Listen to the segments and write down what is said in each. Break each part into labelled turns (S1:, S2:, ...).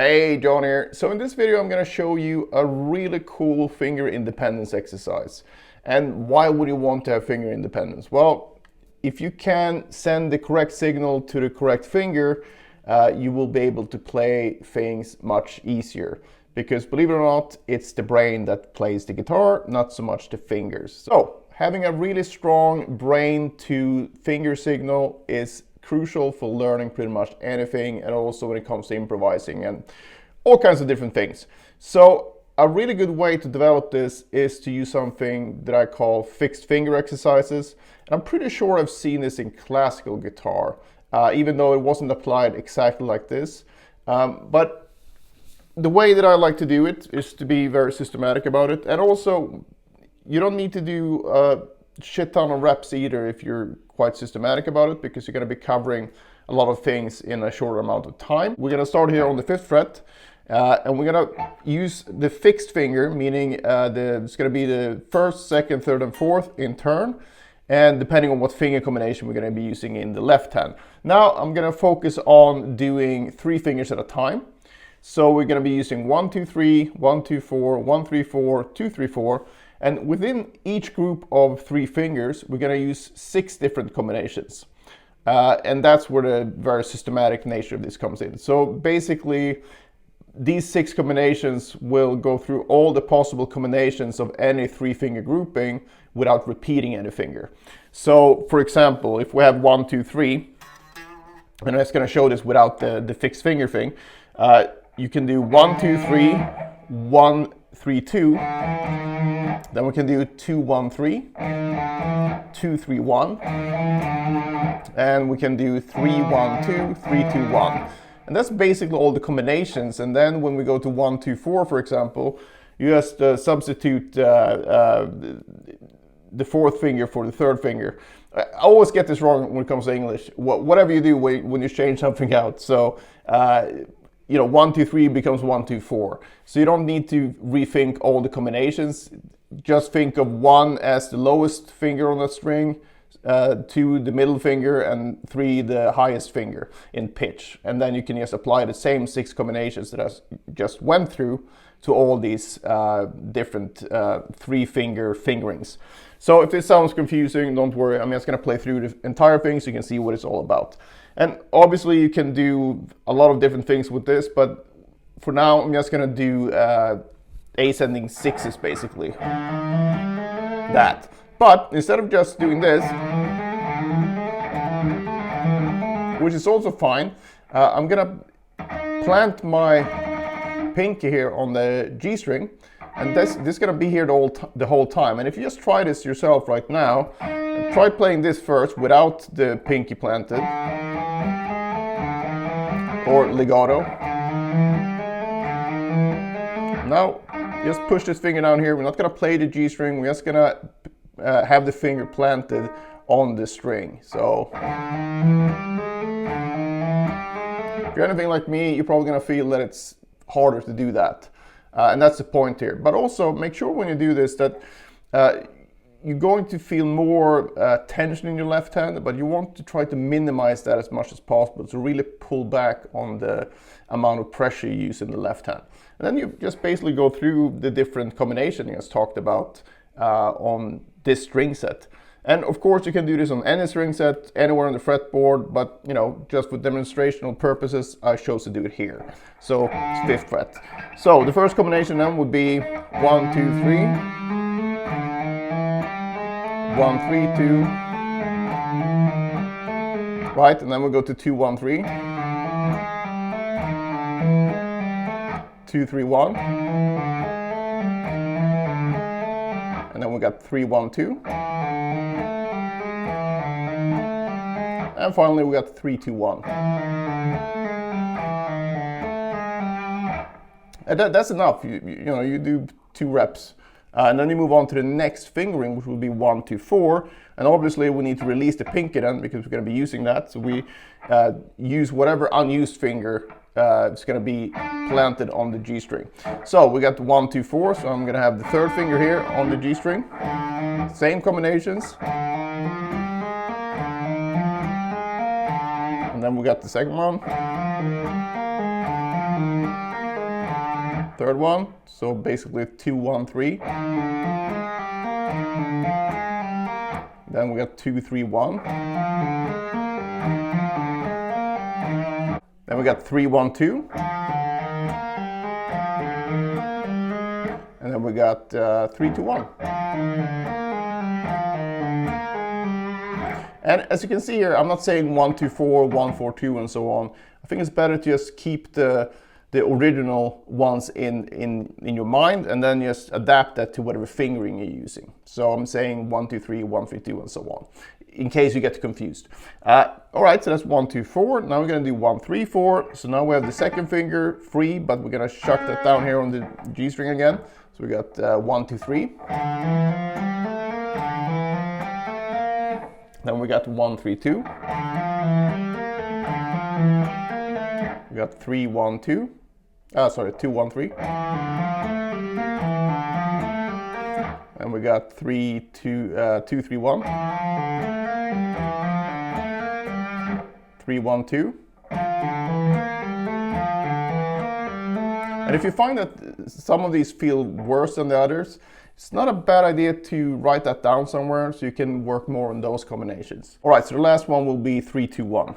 S1: Hey, John here. So in this video I'm going to show you a really cool finger independence exercise. And why would you want to have finger independence? Well, if you can send the correct signal to the correct finger, you will be able to play things much easier. Because believe it or not, it's the brain that plays the guitar, not so much the fingers. So having a really strong brain to finger signal is crucial for learning pretty much anything, and also when it comes to improvising and all kinds of different things. So a really good way to develop this is to use something that I call fixed finger exercises. And I'm pretty sure I've seen this in classical guitar, even though it wasn't applied exactly like this. But the way that I like to do it is to be very systematic about it. And also, you don't need to do a shit ton of reps either if you're quite systematic about it, because you're going to be covering a lot of things in a shorter amount of time. We're going to start here on the 5th fret, and we're going to use the fixed finger, meaning it's going to be the 1st, 2nd, 3rd, and 4th in turn, and depending on what finger combination we're going to be using in the left hand. Now I'm going to focus on doing 3 fingers at a time. So we're going to be using 1, 2, 3, 1, 2, 4, 1, 3, 4, 2, 3, 4. And within each group of 3 fingers, we're going to use 6 different combinations. And that's where the very systematic nature of this comes in. So basically, these 6 combinations will go through all the possible combinations of any 3-finger grouping without repeating any finger. So for example, if we have 1, 2, 3, and I'm just going to show this without the fixed finger thing, you can do 1, 2, 3, 1, 3, 2. Then we can do 2, 1, 3, 2, 3, 1, and we can do 3, 1, 2, 3, 2, 1. And that's basically all the combinations. And then when we go to 1, 2, 4, for example, you just substitute the 4th finger for the 3rd finger. I always get this wrong when it comes to English. Whatever you do when you change something out. So, 1, 2, 3 becomes 1, 2, 4. So you don't need to rethink all the combinations. Just think of 1 as the lowest finger on the string, 2 the middle finger, and 3 the highest finger in pitch. And then you can just apply the same 6 combinations that I just went through to all these different 3-finger fingerings. So if this sounds confusing, don't worry. I'm just going to play through the entire thing so you can see what it's all about. And obviously you can do a lot of different things with this, but for now I'm just going to do ascending 6s basically. That. But instead of just doing this, which is also fine, I'm going to plant my pinky here on the G string, and this is going to be here the whole time. And if you just try this yourself right now, try playing this first without the pinky planted, or legato. Now, just push this finger down here. We're not going to play the G string. We're just going to have the finger planted on the string. So, if you're anything like me, you're probably going to feel that it's harder to do that. And that's the point here. But also, make sure when you do this that you're going to feel more tension in your left hand, but you want to try to minimize that as much as possible to really pull back on the amount of pressure you use in the left hand. And then you just basically go through the different combinations as talked about on this string set. And of course you can do this on any string set, anywhere on the fretboard, but just for demonstrational purposes, I chose to do it here. So it's 5th fret. So the first combination then would be 1, 2, 3. 1, 3, 2, right, and then we go to 2, 1, 3, 2, 3, 1, and then we got 3, 1, 2, and finally we got 3, 2, 1. And that's enough. You do 2 reps. And then you move on to the next fingering, which will be 1, 2, 4. And obviously we need to release the pinky then, because we're going to be using that. So we use whatever unused finger is going to be planted on the G string. So we got 1, 2, 4. So I'm going to have the 3rd finger here on the G string. Same combinations. And then we got the second one. third one, so basically 2, 1, 3. Then we got 2, 3, 1. Then we got 3, 1, 2. And then we got 3, 2, 1. And as you can see here, I'm not saying 1, 2, 4, 1, 4, 2, and so on. I think it's better to just keep the original ones in your mind, and then just adapt that to whatever fingering you're using. So I'm saying 1, 2, 3, 1, 3, 2, and so on, in case you get confused. All right, so that's 1, 2, 4. Now we're gonna do 1, 3, 4. So now we have the second finger free, but we're gonna chuck that down here on the G string again. So we got 1, 2, 3. Then we got 1, 3, 2. We got 3, 1, 2. Sorry, 2, 1, 3. And we got 3, 2, 2, 3, 1. 3, 1, 2. And if you find that some of these feel worse than the others, it's not a bad idea to write that down somewhere so you can work more on those combinations. All right, so the last one will be 3, 2, 1.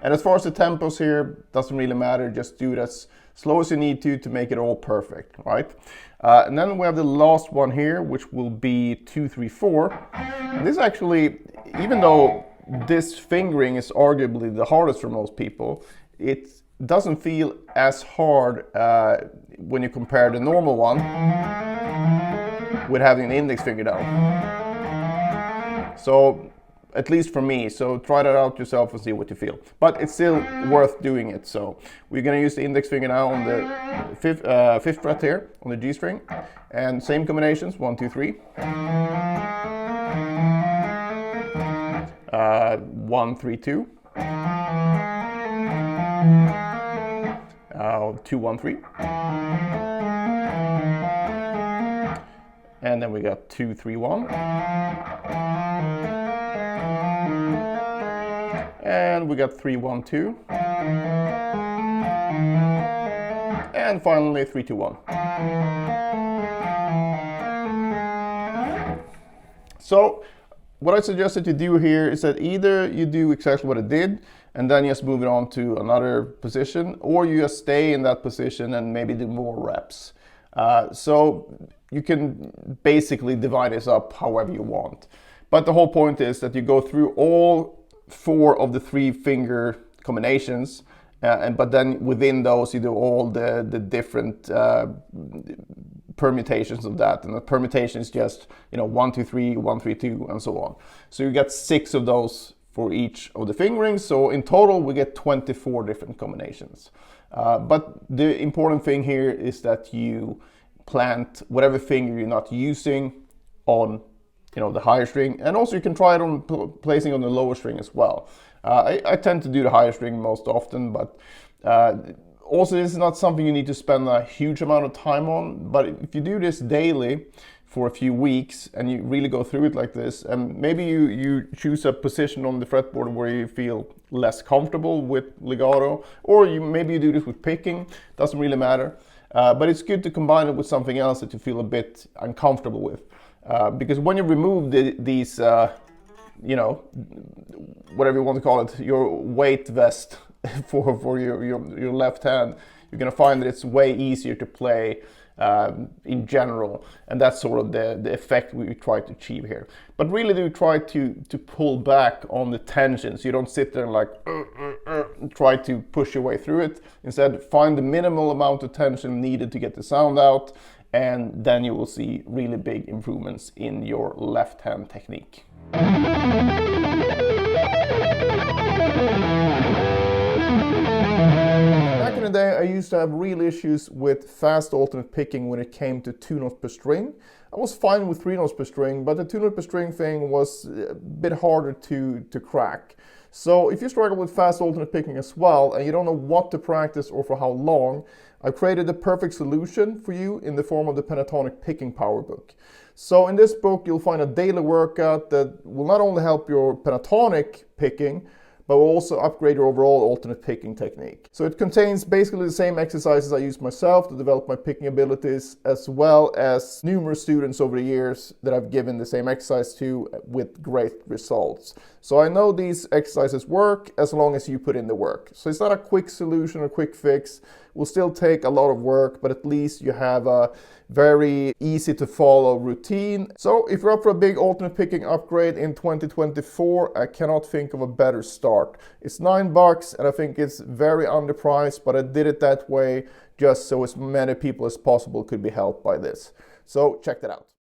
S1: And as far as the tempos here, doesn't really matter. Just do it as slow as you need to make it all perfect, right? And then we have the last one here, which will be 2, 3, 4. And this actually, even though this fingering is arguably the hardest for most people, it doesn't feel as hard when you compare the normal one with having the index finger down. So, at least for me, so try that out yourself and see what you feel. But it's still worth doing it. So we're gonna use the index finger now on the fifth fret here on the G string, and same combinations, 1, 2, 3. 1, 3, 2. 2, 1, 3. And then we got 2, 3, 1. And we got 3, 1, 2. And finally 3, 2, 1. So what I suggested to do here is that either you do exactly what I did and then just move it on to another position, or you just stay in that position and maybe do more reps. So you can basically divide this up however you want. But the whole point is that you go through all 4 of the 3 finger combinations, but then within those you do all the different permutations of that, and the permutation is just 1, 2, 3, 1, 3, 2, and so on. So you get 6 of those for each of the fingerings. So in total we get 24 different combinations. But the important thing here is that you plant whatever finger you're not using on the higher string, and also you can try it on placing on the lower string as well. I tend to do the higher string most often, but also this is not something you need to spend a huge amount of time on. But if you do this daily for a few weeks and you really go through it like this, and maybe you choose a position on the fretboard where you feel less comfortable with legato, or maybe you do this with picking, doesn't really matter. But it's good to combine it with something else that you feel a bit uncomfortable with. Because when you remove these, whatever you want to call it, your weight vest for your left hand, you're going to find that it's way easier to play in general, and that's sort of the effect we try to achieve here. But really do try to pull back on the tension, so you don't sit there and like try to push your way through it. Instead, find the minimal amount of tension needed to get the sound out, and then you will see really big improvements in your left hand technique. Back in the day, I used to have real issues with fast alternate picking when it came to 2 notes per string. I was fine with 3 notes per string, but the 2 notes per string thing was a bit harder to crack. So if you struggle with fast alternate picking as well, and you don't know what to practice or for how long, I've created the perfect solution for you in the form of the Pentatonic Picking Power Book. So in this book, you'll find a daily workout that will not only help your pentatonic picking, but will also upgrade your overall alternate picking technique. So it contains basically the same exercises I use myself to develop my picking abilities, as well as numerous students over the years that I've given the same exercise to with great results. So I know these exercises work as long as you put in the work. So it's not a quick solution or quick fix. It will still take a lot of work, but at least you have a very easy to follow routine. So if you're up for a big alternate picking upgrade in 2024, I cannot think of a better start. It's $9 and I think it's very underpriced, but I did it that way just so as many people as possible could be helped by this. So check that out.